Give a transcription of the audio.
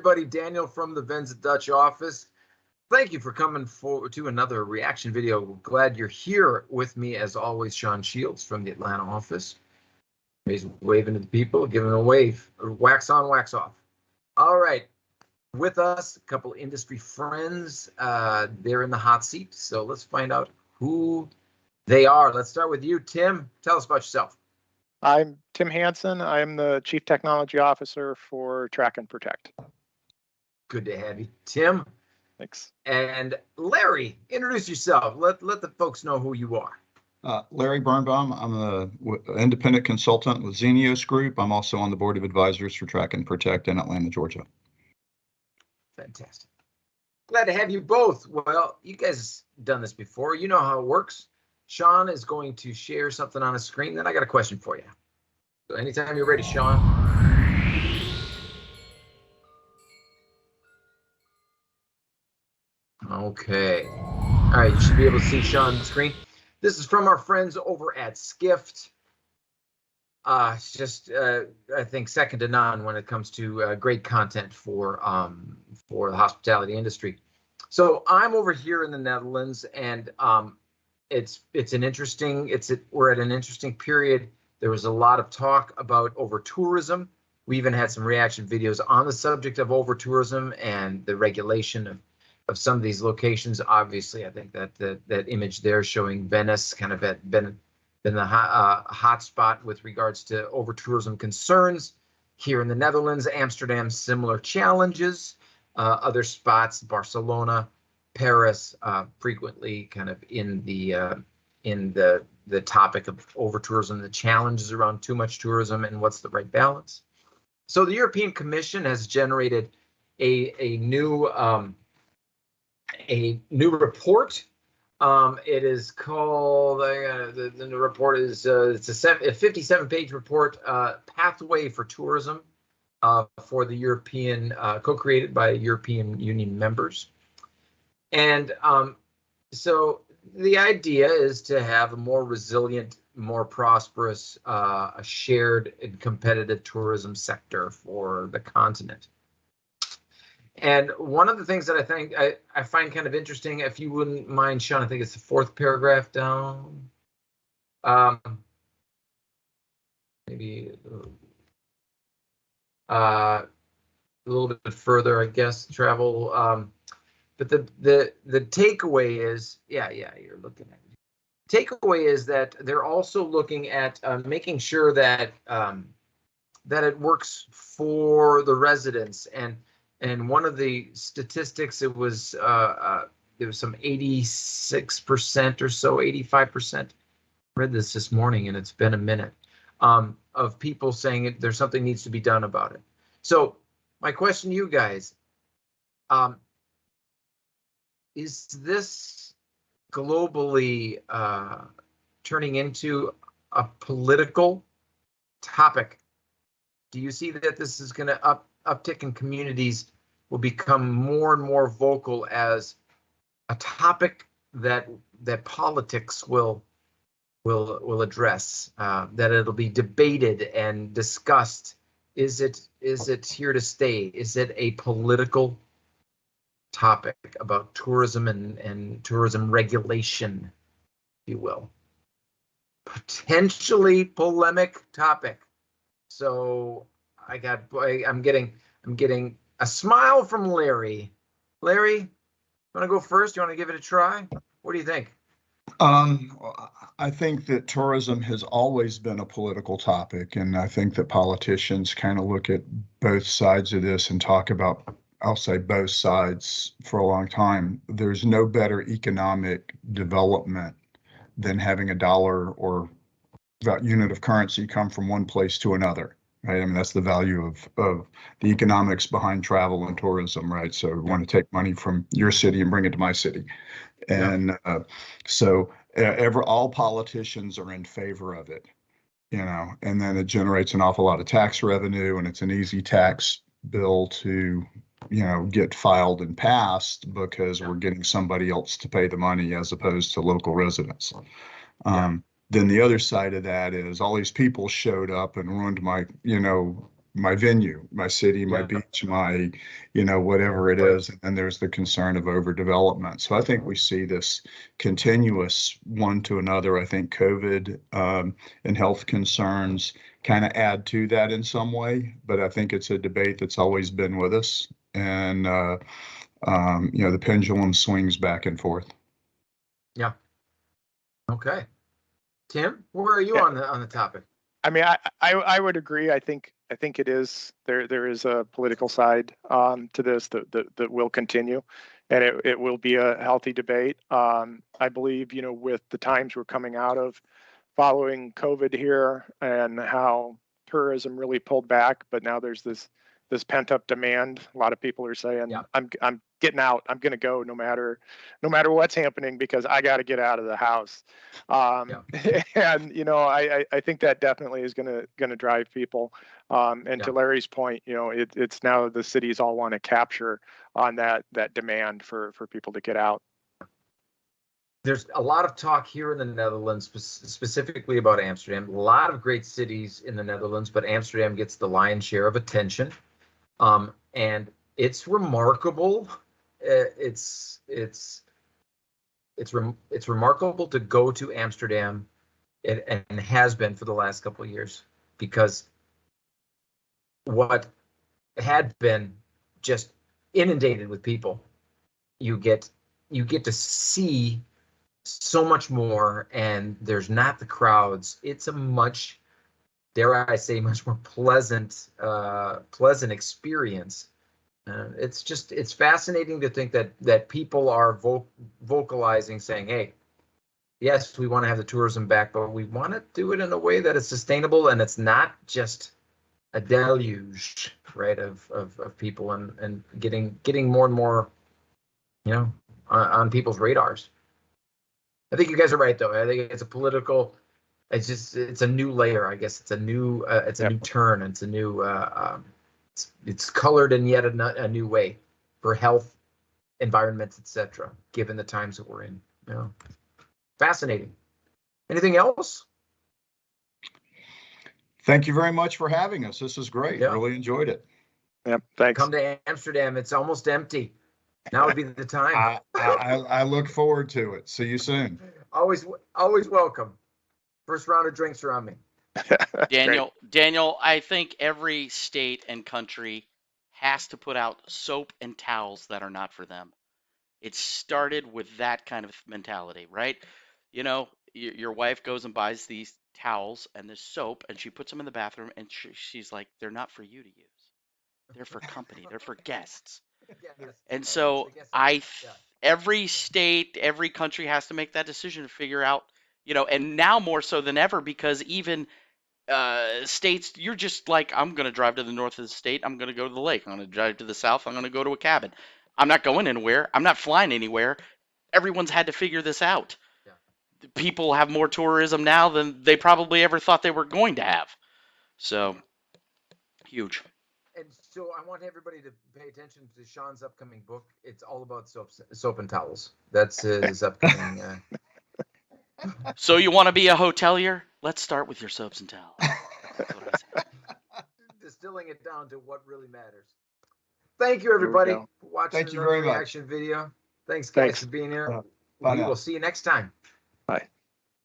everybody. Daniel from the Venza Dutch office. Thank you for coming forward to another reaction video. Glad you're here with me, as always. Sean Shields from the Atlanta office. He's waving to the people, giving a wave. Wax on, wax off. All right. With us, a couple industry friends. They're in the hot seat, so let's find out who they are. Let's start with you, Tim. Tell us about yourself. I'm Tim Hansen. I'm the Chief Technology Officer for TraknProtect. Good to have you, Tim. Thanks. And Larry, introduce yourself. Let the folks know who you are. Larry Birnbaum. I'm an independent consultant with Xenios Group. I'm also on the board of advisors for TraknProtect in Atlanta, Georgia. Fantastic. Glad to have you both. Well, you guys done this before. You know how it works. Sean is going to share something on a screen. Then I got a question for you. So anytime you're ready, Sean. Okay. All right, you should be able to see Sean's screen. This is from our friends over at Skift. It's just, I think, second to none when it comes to great content for the hospitality industry. So I'm over here in the Netherlands, and it's an interesting. We're at an interesting period. There was a lot of talk about over-tourism. We even had some reaction videos on the subject of over-tourism and the regulation of some of these locations. Obviously, I think that that image there showing Venice kind of been the hot spot with regards to over-tourism concerns. Here in the Netherlands, Amsterdam, similar challenges. Other spots, Barcelona, Paris, frequently kind of in the topic of over-tourism, the challenges around too much tourism and what's the right balance. So the European Commission has generated a new report. It is called, the report is, it's a 57-page report, Pathway for Tourism, for the European, co-created by European Union members. And so the idea is to have a more resilient, more prosperous, a shared and competitive tourism sector for the continent. And one of the things that I think I find kind of interesting, if you wouldn't mind, Sean, I think it's the fourth paragraph down. Maybe a little bit further, I guess, travel. But the takeaway is, yeah, you're looking at it. Takeaway is that they're also looking at making sure that that it works for the residents. And one of the statistics, it was there was some 86% or so, 85%. Read this morning, and it's been a minute, of people saying there's something needs to be done about it. So my question to you guys, is this globally turning into a political topic? Do you see that this is going to uptick in communities, will become more and more vocal as a topic that politics will address, that it'll be debated and discussed? Is it here to stay? Is it a political topic about tourism and tourism regulation, if you will? Potentially polemic topic. So I'm getting a smile from Larry. Larry, you want to go first? You want to give it a try? What do you think? I think that tourism has always been a political topic, and I think that politicians kind of look at both sides of this and talk about, I'll say, both sides for a long time. There's no better economic development than having a dollar or that unit of currency come from one place to another. Right. I mean, that's the value of the economics behind travel and tourism, right? So we want to take money from your city and bring it to my city. And so all politicians are in favor of it, and then it generates an awful lot of tax revenue, and it's an easy tax bill to, get filed and passed because we're getting somebody else to pay the money as opposed to local residents. Then the other side of that is all these people showed up and ruined my, my venue, my city, my Yeah. beach, my, whatever it Right. is. And there's the concern of overdevelopment. So I think we see this continuous one to another. I think COVID and health concerns kind of add to that in some way, but I think it's a debate that's always been with us. And, the pendulum swings back and forth. Yeah. Okay. Tim, where are you Yeah. on the topic? I mean, I would agree. I think it is there is a political side to this that will continue, and it will be a healthy debate. I believe, with the times we're coming out of following COVID here and how tourism really pulled back, but now there's this pent up demand. A lot of people are saying, Yeah. I'm getting out. I'm going to go no matter what's happening because I got to get out of the house. And I think that definitely is going to drive people. And to Larry's point, it's now the cities all want to capture on that demand for people to get out. There's a lot of talk here in the Netherlands, specifically about Amsterdam. A lot of great cities in the Netherlands, but Amsterdam gets the lion's share of attention. And it's remarkable. It's remarkable to go to Amsterdam, and has been for the last couple of years, because what had been just inundated with people, you get to see so much more, and there's not the crowds. It's a much, dare I say, much more pleasant experience. It's fascinating to think that people are vocalizing, saying, hey, yes, we want to have the tourism back, but we want to do it in a way that is sustainable, and it's not just a deluge, right, of people, and getting more and more, on people's radars. I think you guys are right, though. I think it's a political. It's a new layer. I guess it's a new new turn. It's a new. It's colored in yet a new way for health, environments, etc. Given the times that we're in. Fascinating. Anything else? Thank you very much for having us. This is great. Yeah. Really enjoyed it. Yep. Thanks. Come to Amsterdam. It's almost empty. Now would be the time. I look forward to it. See you soon. Always welcome. First round of drinks are on me. Daniel, I think every state and country has to put out soap and towels that are not for them. It started with that kind of mentality, right? Your wife goes and buys these towels and this soap, and she puts them in the bathroom, and she's like, they're not for you to use. They're for company. They're for guests. And so every state, every country has to make that decision to figure out, and now more so than ever, because even states, you're just like, I'm going to drive to the north of the state. I'm going to go to the lake. I'm going to drive to the south. I'm going to go to a cabin. I'm not going anywhere. I'm not flying anywhere. Everyone's had to figure this out. Yeah. People have more tourism now than they probably ever thought they were going to have. So, huge. And so I want everybody to pay attention to Sean's upcoming book. It's all about soap and towels. That's his upcoming. So you want to be a hotelier? Let's start with your soaps and towels. That's what I said. Distilling it down to what really matters. Thank you, everybody, for watching Thank you another very much. reaction video. Thanks, guys, for being here. We will see you next time. Bye.